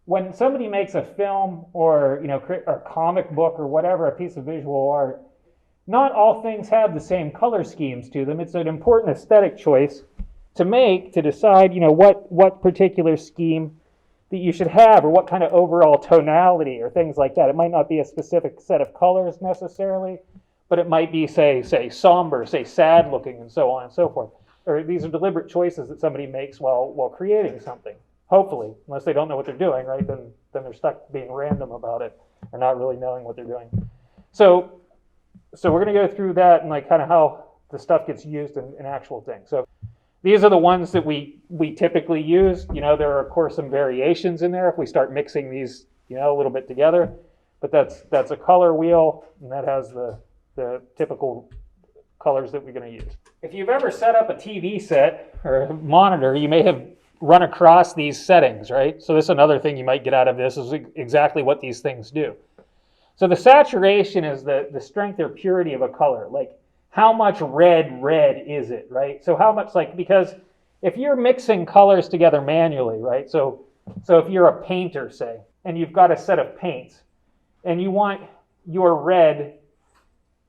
when somebody makes a film or, or a comic book or whatever, a piece of visual art, not all things have the same color schemes to them. It's an important aesthetic choice to make, to decide, what particular scheme that you should have, or what kind of overall tonality or things like that. It might not be a specific set of colors necessarily, but it might be, say somber, say sad looking, and so on and so forth. Or these are deliberate choices that somebody makes while creating something, hopefully, unless they don't know what they're doing, right? Then they're stuck being random about it or not really knowing what they're doing. So we're going to go through that and kind of how the stuff gets used in actual things. So these are the ones that we typically use. There are, of course, some variations in there if we start mixing these, a little bit together. But that's a color wheel, and that has the typical colors that we're going to use. If you've ever set up a TV set or a monitor, you may have run across these settings, right? So this is another thing you might get out of this, is exactly what these things do. So the saturation is the strength or purity of a color, like how much red is it, right? So how much, because if you're mixing colors together manually, right? So if you're a painter, say, and you've got a set of paints, and you want your red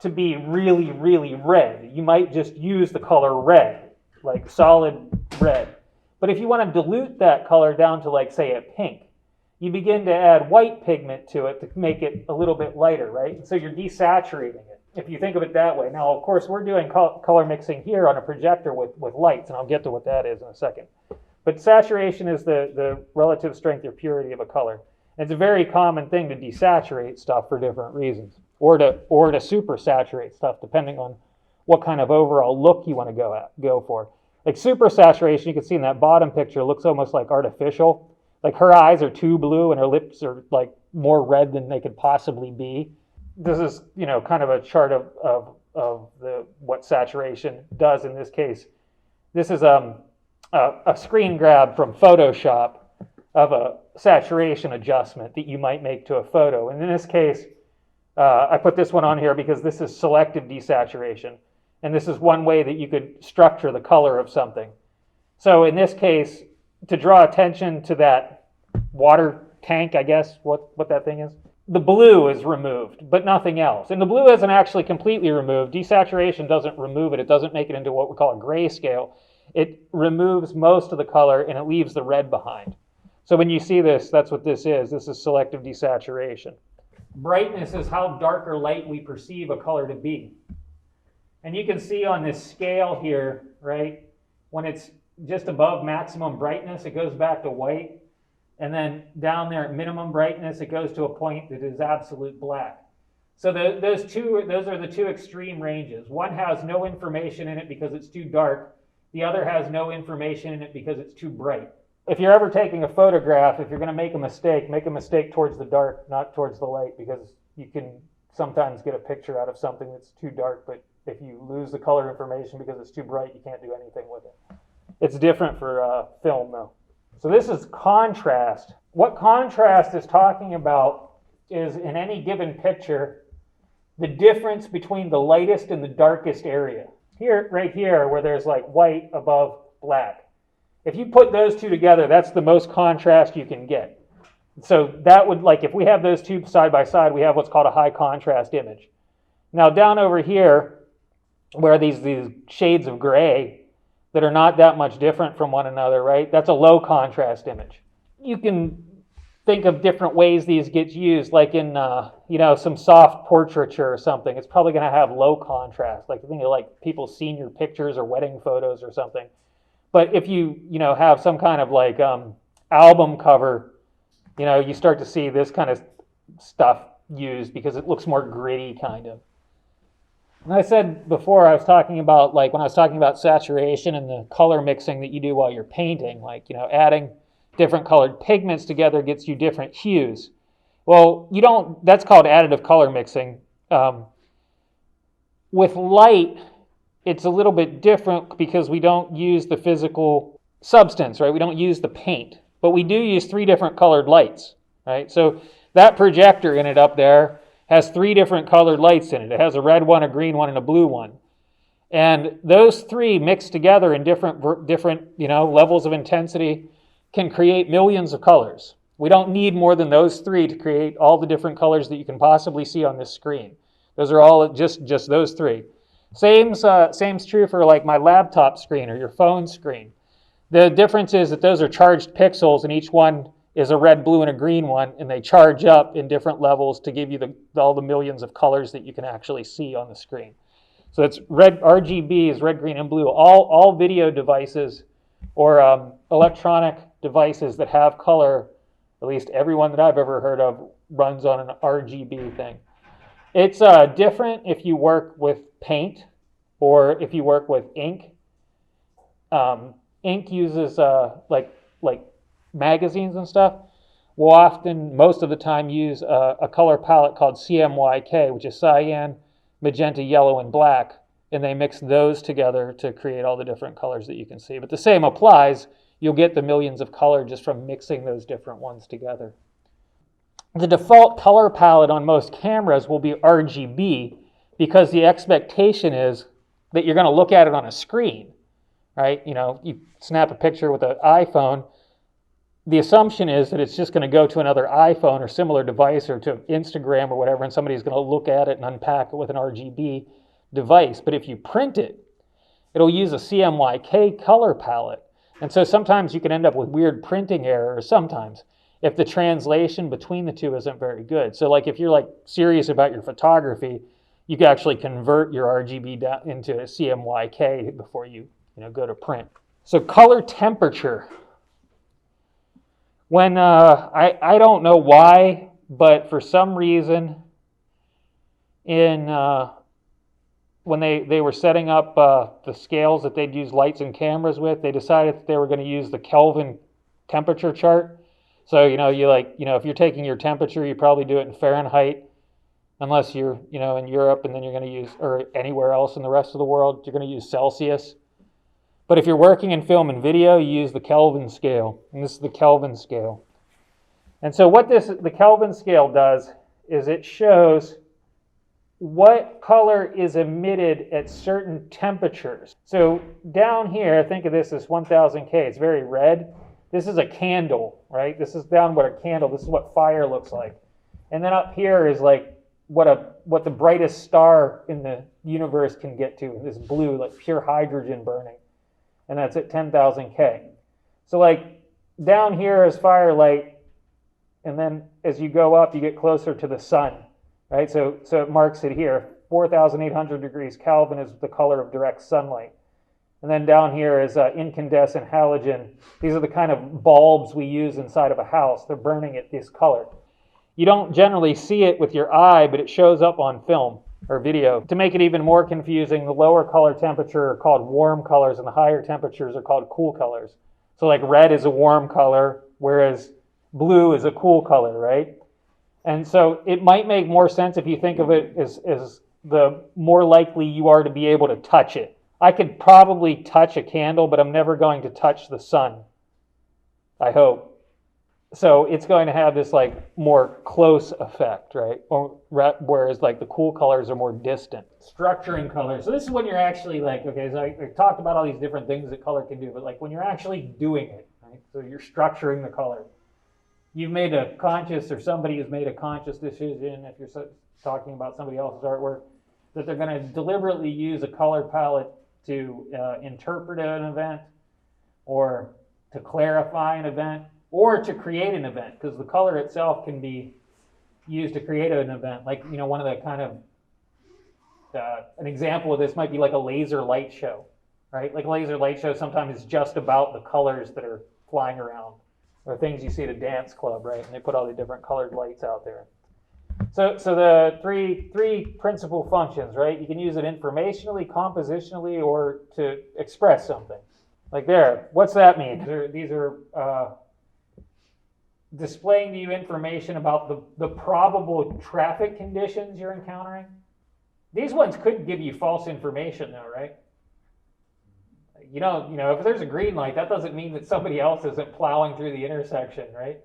to be really, really red, you might just use the color red, like solid red. But if you want to dilute that color down to, say, a pink, you begin to add white pigment to it to make it a little bit lighter, right? So you're desaturating it, if you think of it that way. Now, of course, we're doing color mixing here on a projector with lights, and I'll get to what that is in a second. But saturation is the relative strength or purity of a color. And it's a very common thing to desaturate stuff for different reasons, or to super saturate stuff, depending on what kind of overall look you want to go for. Like super saturation, you can see in that bottom picture, looks almost like artificial. Like her eyes are too blue and her lips are more red than they could possibly be. This is, kind of a chart of what saturation does in this case. This is a screen grab from Photoshop of a saturation adjustment that you might make to a photo. And in this case, I put this one on here because this is selective desaturation. And this is one way that you could structure the color of something. So in this case, to draw attention to that water tank, I guess, what that thing is, the blue is removed, but nothing else. And the blue isn't actually completely removed. Desaturation doesn't remove it. It doesn't make it into what we call a grayscale. It removes most of the color and it leaves the red behind. So when you see this, that's what this is. This is selective desaturation. Brightness is how dark or light we perceive a color to be. And you can see on this scale here, right, when it's just above maximum brightness, it goes back to white. And then down there at minimum brightness, it goes to a point that is absolute black. So those are the two extreme ranges. One has no information in it because it's too dark. The other has no information in it because it's too bright. If you're ever taking a photograph, if you're going to make a mistake towards the dark, not towards the light, because you can sometimes get a picture out of something that's too dark, but if you lose the color information because it's too bright, you can't do anything with it. It's different for film, though. So this is contrast. What contrast is talking about is, in any given picture, the difference between the lightest and the darkest area. Here, right here, where there's white above black. If you put those two together, that's the most contrast you can get. So that would, if we have those two side by side, we have what's called a high contrast image. Now down over here, where these shades of gray that are not that much different from one another, right? That's a low contrast image. You can think of different ways these get used, like in some soft portraiture or something. It's probably going to have low contrast, think of people's senior pictures or wedding photos or something. But if you have some kind of album cover, you start to see this kind of stuff used because it looks more gritty, kind of. And I said before, I was talking about when I was talking about saturation and the color mixing that you do while you're painting, adding different colored pigments together gets you different hues. Well, that's called additive color mixing. With light, it's a little bit different because we don't use the physical substance, right? We don't use the paint, but we do use 3 different colored lights, right? So that projector in it up there has 3 different colored lights in it. It has a red one, a green one, and a blue one. And those 3 mixed together in different levels of intensity can create millions of colors. We don't need more than those three to create all the different colors that you can possibly see on this screen. Those are all just those three. Same's true for like my laptop screen or your phone screen. The difference is that those are charged pixels, and each one is a red, blue, and a green one, and they charge up in different levels to give you all the millions of colors that you can actually see on the screen. So it's red, RGB is red, green, and blue. All video devices or electronic devices that have color, at least everyone that I've ever heard of, runs on an RGB thing. It's different if you work with paint or if you work with ink. Ink uses like magazines and stuff will often, most of the time, use a color palette called CMYK, which is cyan, magenta, yellow, and black, and they mix those together to create all the different colors that you can see. But the same applies. You'll get the millions of color just from mixing those different ones together. The default color palette on most cameras will be RGB because the expectation is that you're going to look at it on a screen, right? You know, you snap a picture with an iPhone, the assumption is that it's just going to go to another iPhone or similar device or to Instagram or whatever, and somebody's going to look at it and unpack it with an RGB device. But if you print it, it'll use a CMYK color palette. And so sometimes you can end up with weird printing errors sometimes if the translation between the two isn't very good. So like if you're like serious about your photography, you can actually convert your RGB down into a CMYK before you go to print. So color temperature. When I don't know why, but for some reason when they were setting up the scales that they'd use lights and cameras with, they decided that they were going to use the Kelvin temperature chart. So if you're taking your temperature, you probably do it in Fahrenheit, unless you're in Europe, and then you're going to use, or anywhere else in the rest of the world, you're going to use Celsius. But if you're working in film and video, you use the Kelvin scale, and this is the Kelvin scale. And so what the Kelvin scale does is it shows what color is emitted at certain temperatures. So down here, think of this as 1000 K. It's very red. This is a candle, right? This is down what a candle. This is what fire looks like. And then up here is like what the brightest star in the universe can get to. This blue, like pure hydrogen burning. And that's at 10,000 K. So like down here is firelight, and then as you go up, you get closer to the sun, right? So it marks it here. 4,800 degrees Kelvin is the color of direct sunlight. And then down here is incandescent halogen. These are the kind of bulbs we use inside of a house. They're burning at this color. You don't generally see it with your eye, but it shows up on film or video. To make it even more confusing, the lower color temperature are called warm colors and the higher temperatures are called cool colors. So like red is a warm color, whereas blue is a cool color, right? And so it might make more sense if you think of it as the more likely you are to be able to touch it. I could probably touch a candle, but I'm never going to touch the sun, I hope. So it's going to have this like more close effect, right? Whereas like the cool colors are more distant. Structuring color. So this is when you're actually like, okay, so I talked about all these different things that color can do, but like when you're actually doing it, right? So you're structuring the color. You've made a conscious, or somebody has made a conscious decision, if you're talking about somebody else's artwork, that they're going to deliberately use a color palette to interpret an event, or to clarify an event, or to create an event, because the color itself can be used to create an event. Like, one of the kind of, an example of this might be like a laser light show, right? Like a laser light show sometimes is just about the colors that are flying around, or things you see at a dance club, right? And they put all the different colored lights out there. So the three principal functions, right? You can use it informationally, compositionally, or to express something. Like there, what's that mean? These are displaying to you information about the probable traffic conditions you're encountering. These ones could give you false information though, right? If there's a green light, that doesn't mean that somebody else isn't plowing through the intersection, right?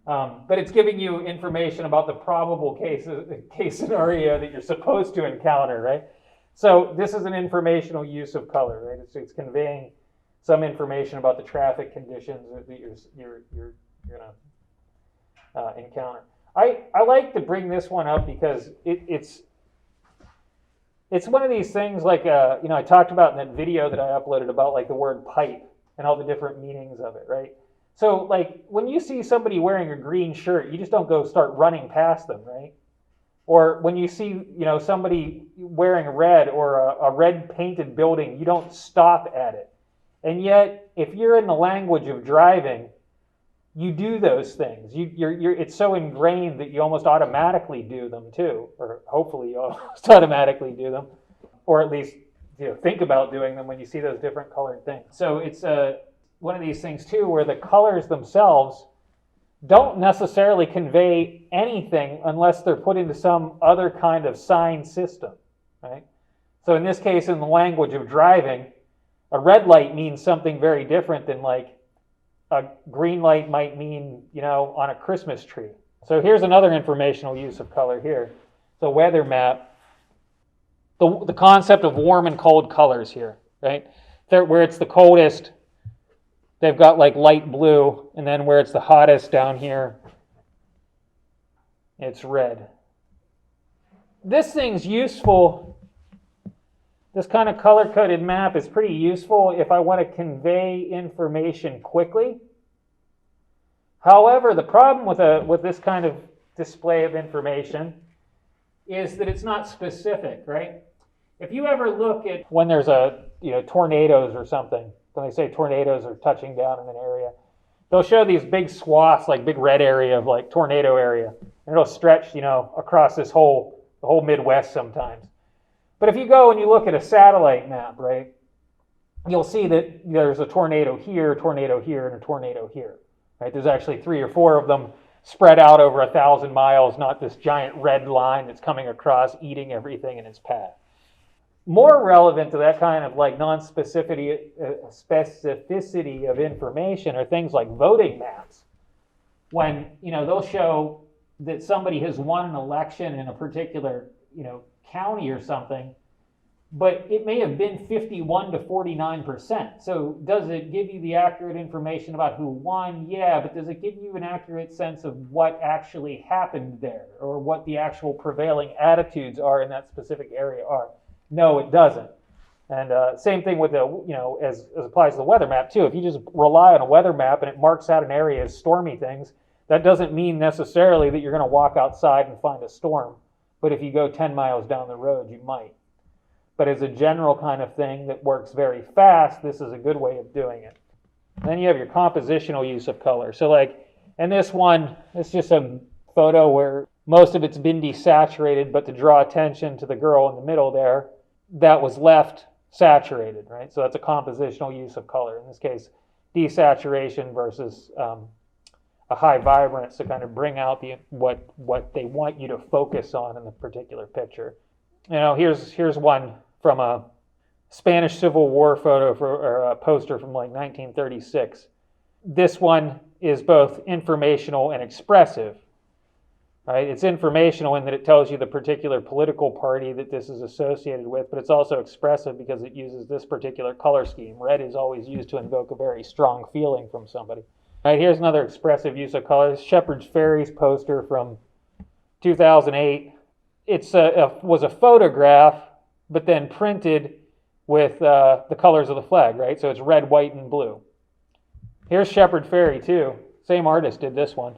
But it's giving you information about the probable case scenario that you're supposed to encounter, right? So this is an informational use of color, right? It's conveying some information about the traffic conditions that you're gonna encounter. I like to bring this one up because it's one of these things like, I talked about in that video that I uploaded about like the word pipe and all the different meanings of it, right? So like when you see somebody wearing a green shirt, you just don't go start running past them, right? Or when you see, somebody wearing red or a red painted building, you don't stop at it. And yet, if you're in the language of driving, you do those things. It's so ingrained that you almost automatically do them too, or hopefully you almost automatically do them, or at least think about doing them when you see those different colored things. So it's one of these things too where the colors themselves don't necessarily convey anything unless they're put into some other kind of sign system, right? So in this case, in the language of driving, a red light means something very different than like a green light might mean, on a Christmas tree. So here's another informational use of color here. The weather map, the concept of warm and cold colors here, right? Where it's the coldest, they've got like light blue, and then where it's the hottest down here, it's red. This thing's useful. This kind of color-coded map is pretty useful if I want to convey information quickly. However, the problem with this kind of display of information is that it's not specific, right? If you ever look at when there's tornadoes or something, when they say tornadoes are touching down in an area, they'll show these big swaths, like big red area of like tornado area, and it'll stretch, across the whole Midwest sometimes. But if you go and you look at a satellite map, right, you'll see that there's a tornado here, and a tornado here, right? There's actually 3 or 4 of them spread out over 1,000 miles, not this giant red line that's coming across, eating everything in its path. More relevant to that kind of like non-specificity of information are things like voting maps. When, they'll show that somebody has won an election in a particular, county or something, but it may have been 51 to 49%. So does it give you the accurate information about who won? Yeah, but does it give you an accurate sense of what actually happened there or what the actual prevailing attitudes are in that specific area are? No, it doesn't. And same thing with as applies to the weather map too. If you just rely on a weather map and it marks out an area as stormy things, that doesn't mean necessarily that you're going to walk outside and find a storm. But if you go 10 miles down the road, you might. But as a general kind of thing that works very fast, this is a good way of doing it. And then you have your compositional use of color. So like in this one, it's just a photo where most of it's been desaturated, but to draw attention to the girl in the middle there, that was left saturated, right? So that's a compositional use of color. In this case, desaturation versus a high vibrance to kind of bring out what they want you to focus on in the particular picture. Here's one from a Spanish Civil War photo or a poster from like 1936. This one is both informational and expressive. Right? It's informational in that it tells you the particular political party that this is associated with, but it's also expressive because it uses this particular color scheme. Red is always used to invoke a very strong feeling from somebody. Right, here's another expressive use of colors. Shepard Fairy's poster from 2008. It was a photograph, but then printed with the colors of the flag, right? So it's red, white, and blue. Here's Shepard Fairy too. Same artist did this one.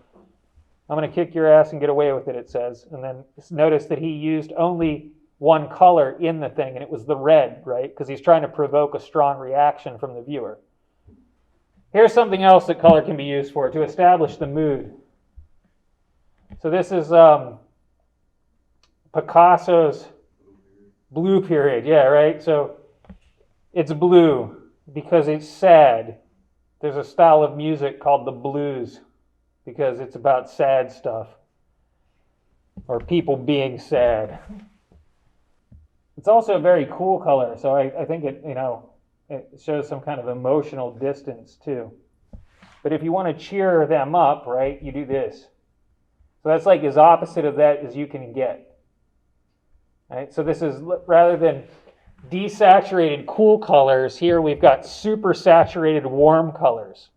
I'm going to kick your ass and get away with it, it says. And then notice that he used only one color in the thing, and it was the red, right? Because he's trying to provoke a strong reaction from the viewer. Here's something else that color can be used for, to establish the mood. So this is Picasso's blue period. Yeah, right? So it's blue because it's sad. There's a style of music called the blues because it's about sad stuff or people being sad. It's also a very cool color, so I think it shows some kind of emotional distance too. But if you want to cheer them up, right, you do this. So that's like as opposite of that as you can get. Right? So this is, rather than desaturated cool colors, here we've got super saturated warm colors.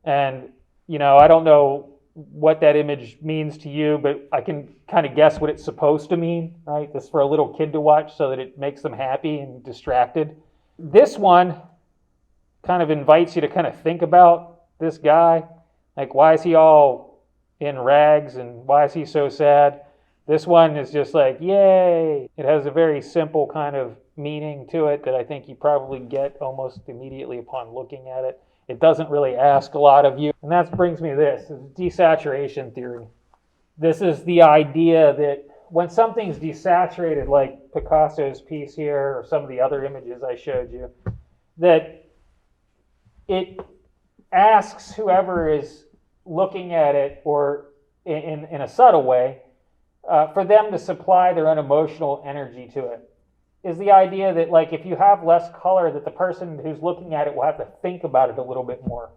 And, I don't know what that image means to you, but I can kind of guess what it's supposed to mean, right? This is for a little kid to watch so that it makes them happy and distracted. This one kind of invites you to kind of think about this guy. Like, why is he all in rags and why is he so sad? This one is just like, yay! It has a very simple kind of meaning to it that I think you probably get almost immediately upon looking at it. It doesn't really ask a lot of you. And that brings me to this, desaturation theory. This is the idea that when something's desaturated, like Picasso's piece here or some of the other images I showed you, that it asks whoever is looking at it, or in a subtle way, for them to supply their own emotional energy to it. Is the idea that, like, if you have less color, that the person who's looking at it will have to think about it a little bit more.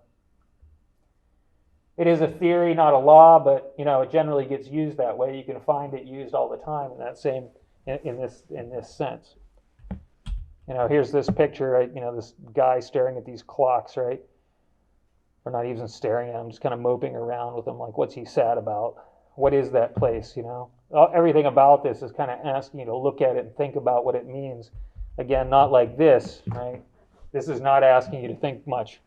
It is a theory, not a law, but it generally gets used that way. You can find it used all the time in that same in this sense. Here's this picture, right? This guy staring at these clocks, right? Or not even staring at them, just kind of moping around with them, like, what's he sad about? What is that place? Everything about this is kind of asking you to look at it and think about what it means. Again, not like this, right? This is not asking you to think much.